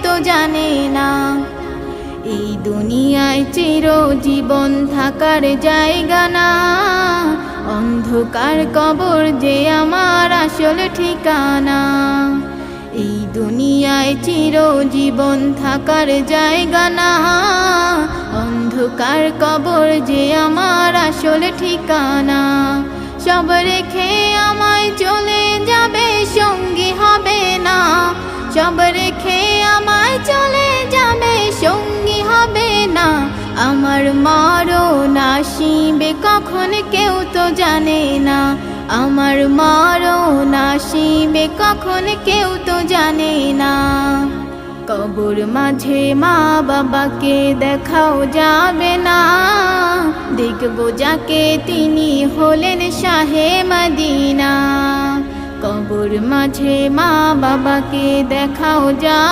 তো জানে না। এই দুনিয়ায় চিরজীবন থাকার জায়গা না, অন্ধকার কবর যে আমার আসল ঠিকানা। এই দুনিয়ায় চিরজীবন থাকার জায়গা না, অন্ধকার কবর যে আমার আসল ঠিকানা। সব রেখে আমায় চলে যাবে, সঙ্গী হবে না। সব রেখে আমায় চলে যাবে, সঙ্গী হবে না। আমার মরণ আসিবে কখন কেউ তো জানে না। আমার মরণ আসিবে কখন কেউ তো জানে না। কবর মাঝে মা বাবাকে দেখাও যাবে না, দেখবো যাকে তিনি হলেন শাহে মদিনা। কবর মাঝে মা বাবাকে দেখাও যাবে